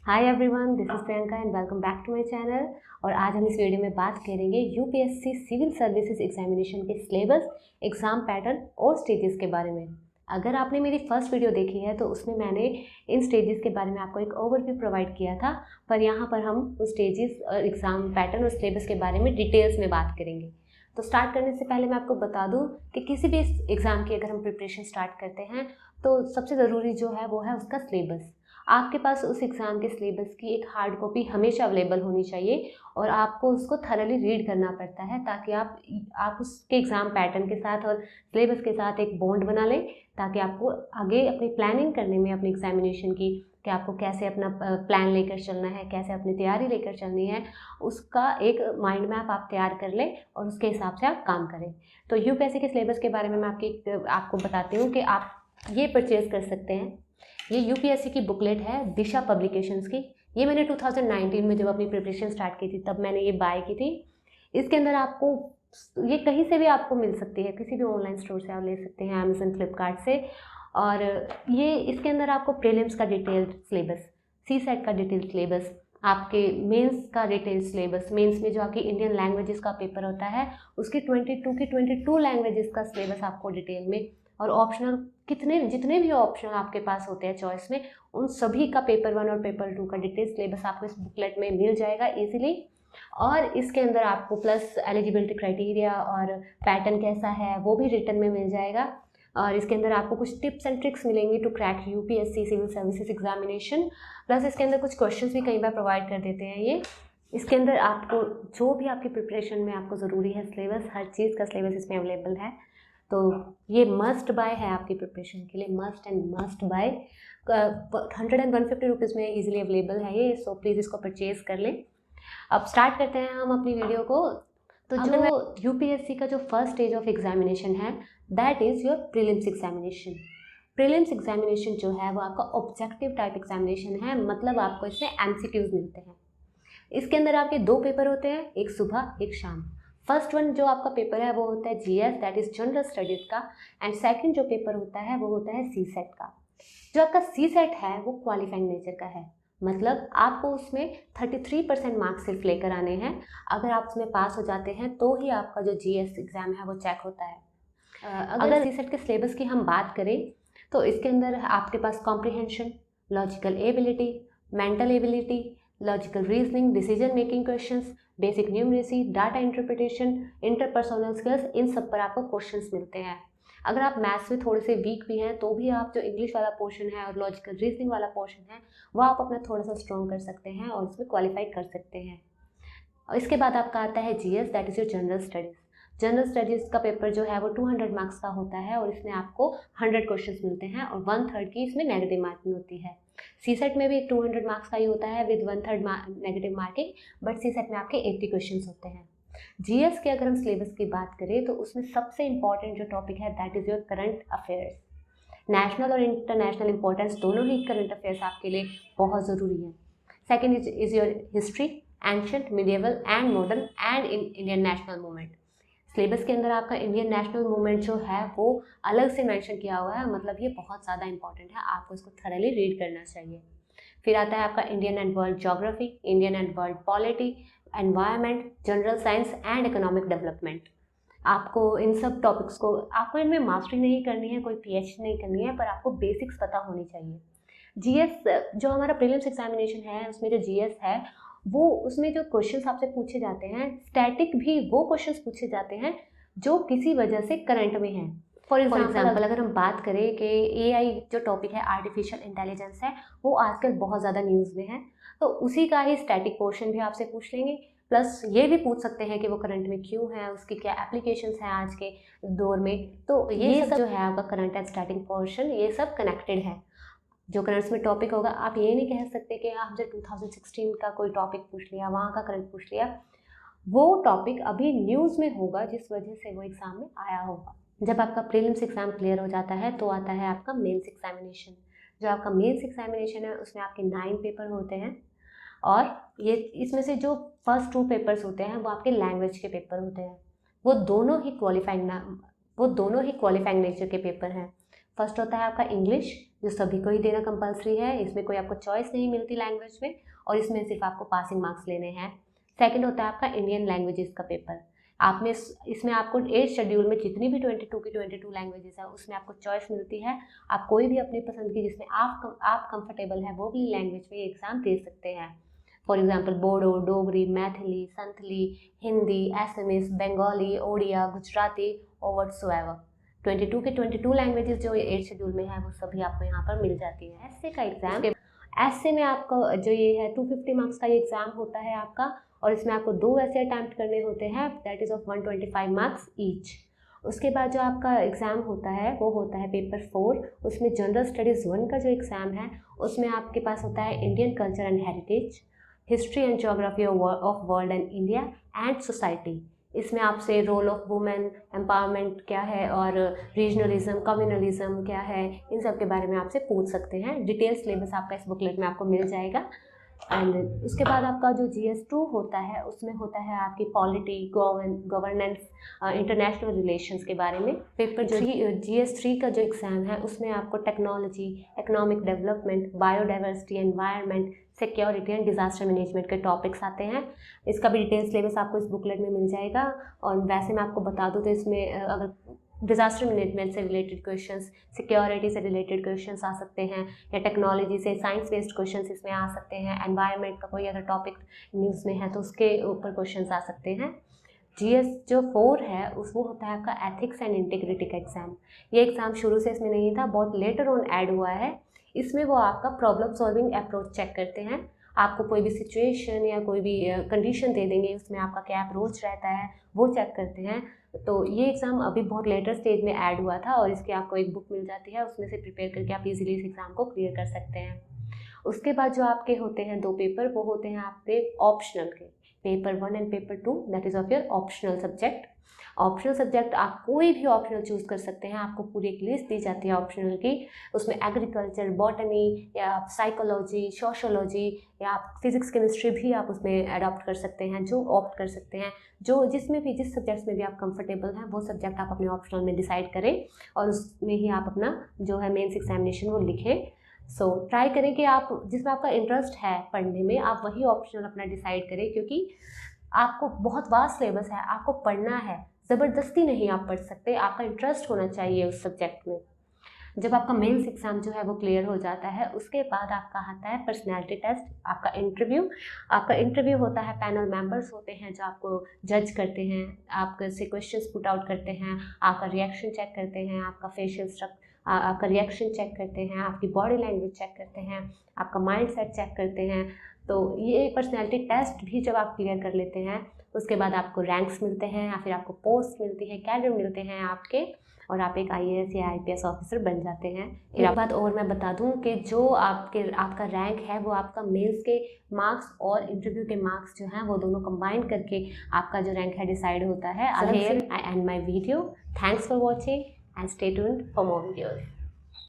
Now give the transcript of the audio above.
Hi everyone, this is Priyanka and welcome back to my channel. और आज हम इस वीडियो में बात करेंगे यूपीएससी सिविल सर्विसेज एग्जामिनेशन के सिलेबस, एग्जाम पैटर्न और स्टेजेस के बारे में। अगर आपने मेरी फर्स्ट वीडियो देखी है तो उसमें मैंने इन स्टेजेस के बारे में आपको एक ओवरव्यू प्रोवाइड किया था, पर यहाँ पर हम उस स्टेजेस और एग्जाम पैटर्न और सिलेबस के बारे में डिटेल्स में बात करेंगे। तो स्टार्ट करने से पहले मैं आपको बता दूं कि किसी भी एग्ज़ाम की अगर हम प्रिपरेशन स्टार्ट करते हैं तो सबसे ज़रूरी जो है वो है उसका सिलेबस। आपके पास उस एग्ज़ाम के सिलेबस की एक हार्ड कॉपी हमेशा अवेलेबल होनी चाहिए और आपको उसको थरली रीड करना पड़ता है ताकि आप उसके एग्ज़ाम पैटर्न के साथ और सिलेबस के साथ एक बॉन्ड बना लें, ताकि आपको आगे अपनी प्लानिंग करने में अपनी एग्जामिनेशन की कि आपको कैसे अपना प्लान लेकर चलना है, कैसे अपनी तैयारी लेकर चलनी है, उसका एक माइंड मैप आप तैयार कर लें और उसके हिसाब से आप काम करें। तो यूपीएससी के सिलेबस के बारे में मैं आपको बताती हूँ कि आप ये परचेज़ कर सकते हैं। ये यूपीएससी की बुकलेट है दिशा पब्लिकेशंस की। ये मैंने 2019 में जब अपनी प्रिपरेशन स्टार्ट की थी तब मैंने ये बाय की थी। इसके अंदर आपको ये कहीं से भी आपको मिल सकती है, किसी भी ऑनलाइन स्टोर से आप ले सकते हैं, अमेजन, फ्लिपकार्ट से। और ये इसके अंदर आपको प्रीलिम्स का डिटेल्ड सिलेबस, सीसेट का डिटेल्ड सिलेबस, आपके मेंस का डिटेल्ड सिलेबस, मेंस में जो आपकी इंडियन लैंग्वेजेस का पेपर होता है उसकी 22 लैंग्वेजेस का सिलेबस आपको डिटेल में, और ऑप्शनल जितने भी ऑप्शन आपके पास होते हैं चॉइस में, उन सभी का पेपर 1 और पेपर 2 का डिटेल सिलेबस आपको इस बुकलेट में मिल जाएगा इजीली। और इसके अंदर आपको प्लस एलिजिबिलिटी क्राइटेरिया और पैटर्न कैसा है वो भी रिटर्न में मिल जाएगा। और इसके अंदर आपको कुछ टिप्स एंड ट्रिक्स मिलेंगी to crack UPSC civil services examination. Plus इसके अंदर कुछ क्वेश्चंस भी कई बार प्रोवाइड कर देते हैं ये। इसके अंदर आपको जो भी आपकी प्रिपरेशन में आपको ज़रूरी है सिलेबस, हर चीज़ का सिलेबस इसमें अवेलेबल है। तो ये मस्ट बाय है आपकी प्रिपरेशन के लिए, must and must buy. 100 and 150 rupees में इजीली अवेलेबल है ये, सो प्लीज़ इसको परचेज़ कर लें। अब स्टार्ट करते हैं हम अपनी वीडियो को। तो जो यूपीएससी का जो फर्स्ट स्टेज ऑफ एग्जामिनेशन है that is your prelims examination. Prelims examination जो है वो आपका ऑब्जेक्टिव टाइप एग्जामिनेशन है, मतलब आपको इसमें एमसीक्यूज मिलते हैं। इसके अंदर आपके 2 पेपर होते हैं, एक सुबह एक शाम। फर्स्ट वन जो आपका पेपर है वो होता है GS, that is general studies का, एंड सेकंड जो पेपर होता है वो होता है सीसेट का। जो आपका सीसेट है वो क्वालिफाइंग नेचर का है, मतलब आपको उसमें 33% मार्क्स सिर्फ लेकर आने हैं। अगर आप उसमें पास हो जाते हैं तो ही आपका जो जीएस एग्ज़ाम है वो चेक होता है। अगर सीसेट के सिलेबस की हम बात करें तो इसके अंदर आपके पास comprehension, logical ability, mental ability, logical reasoning, decision making questions, basic numeracy, data interpretation, interpersonal skills, इन सब पर आपको क्वेश्चंस मिलते हैं। अगर आप मैथ्स में थोड़े से वीक भी हैं तो भी आप जो इंग्लिश वाला पोर्शन है और लॉजिकल रीजनिंग वाला पोर्शन है वो आप अपना थोड़ा सा स्ट्रॉन्ग कर सकते हैं और उसमें क्वालिफाई कर सकते हैं। और इसके बाद आपका आता है GS, that is your general studies. General studies का पेपर जो है वो 200 मार्क्स का होता है और इसमें आपको 100 क्वेश्चंस मिलते हैं और 1/3 की इसमें नेगेटिव मार्किंग होती है। सीसेट में भी 200 मार्क्स का ही होता है with 1/3 negative marking, but CSAT में आपके 80 क्वेश्चंस होते हैं। जीएस के अगर हम सिलेबस की बात करें तो उसमें सबसे इंपॉर्टेंट जो टॉपिक है that is your current affairs. National और इंटरनेशनल इंपॉर्टेंस दोनों ही करंट अफेयर्स आपके लिए बहुत ज़रूरी है। Second is your history, ancient, medieval and modern and Indian national movement. Syllabus के अंदर आपका इंडियन नेशनल मूवमेंट जो है वो अलग से मेंशन किया हुआ है, मतलब ये बहुत ज़्यादा इंपॉर्टेंट है, आपको इसको थरली रीड करना चाहिए। फिर आता है आपका Indian and world geography, Indian and world polity, environment, general science and economic development. आपको इन सब टॉपिक्स को, आपको इनमें मास्टरी नहीं करनी है, कोई पीएचडी नहीं करनी है, पर आपको बेसिक्स पता होनी चाहिए। जीएस जो हमारा प्रीलिम्स एग्जामिनेशन है उसमें जो जीएस है वो, उसमें जो क्वेश्चंस आपसे पूछे जाते हैं, स्टैटिक भी वो क्वेश्चंस पूछे जाते हैं जो किसी वजह से करंट में हैं। फॉर एग्जाम्पल अगर हम बात करें कि एआई जो टॉपिक है, आर्टिफिशियल इंटेलिजेंस है, वो आजकल बहुत ज़्यादा न्यूज़ में है, तो उसी का ही स्टैटिक पोर्शन भी आपसे पूछ लेंगे। प्लस ये भी पूछ सकते हैं कि वो करंट में क्यों है, उसकी क्या एप्लीकेशंस हैं आज के दौर में। तो ये सब जो है आपका करंट एंड स्टैटिक पोर्शन, ये सब कनेक्टेड है। जो करंट्स में टॉपिक होगा, आप ये नहीं कह सकते कि हमसे 2016 का कोई टॉपिक पूछ लिया, वहाँ का करंट पूछ लिया। वो टॉपिक अभी न्यूज़ में होगा जिस वजह से वो एग्ज़ाम में आया होगा। जब आपका प्रीलिम्स एग्ज़ाम क्लियर हो जाता है तो आता है आपका मेंस एग्जामिनेशन। जो आपका मेंस एग्जामिनेशन है उसमें आपके 9 पेपर होते हैं और ये इसमें से जो फर्स्ट 2 पेपर्स होते हैं वो आपके लैंग्वेज के पेपर होते हैं। वो दोनों ही क्वालिफाइंग नेचर के पेपर हैं। फर्स्ट होता है आपका इंग्लिश, जो सभी को ही देना कंपलसरी है, इसमें कोई आपको चॉइस नहीं मिलती लैंग्वेज में, और इसमें सिर्फ आपको पासिंग मार्क्स लेने हैं। सेकंड होता है आपका इंडियन लैंग्वेजेस का पेपर। आप में इसमें आपको 8 शेड्यूल में जितनी भी 22 लैंग्वेजेस है उसमें आपको चॉइस मिलती है। आप कोई भी अपनी पसंद की जिसमें आप कंफर्टेबल है वो भी लैंग्वेज में एग्ज़ाम दे सकते हैं। फॉर एग्जांपल बोडो, डोगरी, मैथिली, संथली, हिंदी, एसएमएस, बंगाली, ओडिया, गुजराती और व्हाटसोएवर। 22 के 22 लैंग्वेजेस जो 8 शेड्यूल में है वो सभी आपको यहाँ पर मिल जाती है। ऐसे का एग्ज़ाम, ऐसे में आपका जो ये है 250 मार्क्स का ये एग्ज़ाम होता है आपका, और इसमें आपको 2 ऐसे अटैम्प्ट करने होते हैं, that is of 125 marks each. उसके बाद जो आपका एग्ज़ाम होता है वो होता है पेपर 4। उसमें जनरल स्टडीज़ 1 का जो एग्ज़ाम है उसमें आपके पास होता है Indian culture and heritage, history and geography of world and India and society. इसमें आपसे रोल ऑफ वुमेन एम्पावरमेंट क्या है और रीजनलिज्म, कम्युनलिज्म क्या है, इन सब के बारे में आपसे पूछ सकते हैं। डिटेल सिलेबस आपका इस बुकलेट में आपको मिल जाएगा। एंड उसके बाद आपका जो GS2 होता है उसमें होता है आपकी पॉलिटी, गवर्नेंस, इंटरनेशनल रिलेशंस के बारे में। पेपर जो GS3 का जो एग्ज़ाम है उसमें आपको technology, economic development, biodiversity, environment, security and disaster management के टॉपिक्स आते हैं। इसका भी डिटेल सिलेबस आपको इस बुकलेट में मिल जाएगा। और वैसे मैं आपको बता दूँ तो इसमें अगर डिज़ास्टर मैनेजमेंट से रिलेटेड क्वेश्चंस, सिक्योरिटी से रिलेटेड क्वेश्चंस आ सकते हैं, या टेक्नोलॉजी से साइंस बेस्ड क्वेश्चंस इसमें आ सकते हैं। एनवायरनमेंट का कोई अगर टॉपिक न्यूज़ में है तो उसके ऊपर क्वेश्चंस आ सकते हैं। GS जो 4 है उस वो होता है आपका एथिक्स एंड इंटीग्रिटी का एग्ज़ाम। ये एग्ज़ाम शुरू से इसमें नहीं था, बहुत लेटर ऑन ऐड हुआ है। इसमें वो आपका प्रॉब्लम सॉल्विंग अप्रोच चेक करते हैं। आपको कोई भी सिचुएशन या कोई भी कंडीशन दे देंगे, उसमें आपका क्या अप्रोच रहता है वो चेक करते हैं। तो ये एग्ज़ाम अभी बहुत लेटर स्टेज में ऐड हुआ था, और इसकी आपको एक बुक मिल जाती है, उसमें से प्रिपेयर करके आप इजीली इस एग्ज़ाम को क्लियर कर सकते हैं। उसके बाद जो आपके होते हैं 2 पेपर, वो होते हैं आपके ऑप्शनल के, paper 1 and paper 2, that is of your optional subject. Optional subject आप कोई भी ऑप्शनल चूज़ कर सकते हैं, आपको पूरी एक लिस्ट दी जाती है ऑप्शनल की। उसमें एग्रीकल्चर, बॉटनी या साइकोलॉजी, सोशियोलॉजी या आप फिजिक्स, केमिस्ट्री भी आप उसमें अडॉप्ट कर सकते हैं, जो ऑप्ट कर सकते हैं। जो जिस सब्जेक्ट्स में भी आप कंफर्टेबल हैं वो सब्जेक्ट आप अपने ऑप्शनल में डिसाइड करें, और उसमें ही आप अपना जो है मेंस एग्जामिनेशन वो लिखें। सो ट्राई करें कि आप जिसमें आपका इंटरेस्ट है पढ़ने में, आप वही ऑप्शनल अपना डिसाइड करें, क्योंकि आपको बहुत वास्ट सिलेबस है, आपको पढ़ना है, ज़बरदस्ती नहीं आप पढ़ सकते, आपका इंटरेस्ट होना चाहिए उस सब्जेक्ट में। जब आपका मेंस एग्ज़ाम जो है वो क्लियर हो जाता है, उसके बाद आपका आता है पर्सनैलिटी टेस्ट, आपका इंटरव्यू होता है। पैनल मेंबर्स होते हैं जो आपको जज करते हैं, आपसे क्वेश्चंस पुट आउट करते हैं, आपका रिएक्शन चेक करते हैं, आपका फेशियल आपका रिएक्शन चेक करते हैं, आपकी बॉडी लैंग्वेज चेक करते हैं, आपका माइंड सेट चेक करते हैं। तो ये पर्सनैलिटी टेस्ट भी जब आप क्लियर कर लेते हैं, उसके बाद आपको रैंक्स मिलते हैं या फिर आपको पोस्ट मिलती है, कैडर मिलते हैं आपके, और आप एक IAS या IPS ऑफिसर बन जाते हैं। एक बात और मैं बता दूं कि जो आपका रैंक है वो आपका मेंस के मार्क्स और इंटरव्यू के मार्क्स जो हैं वो दोनों कंबाइन करके आपका जो रैंक है डिसाइड होता है। I and my video, thanks for watching and stay tuned for more videos.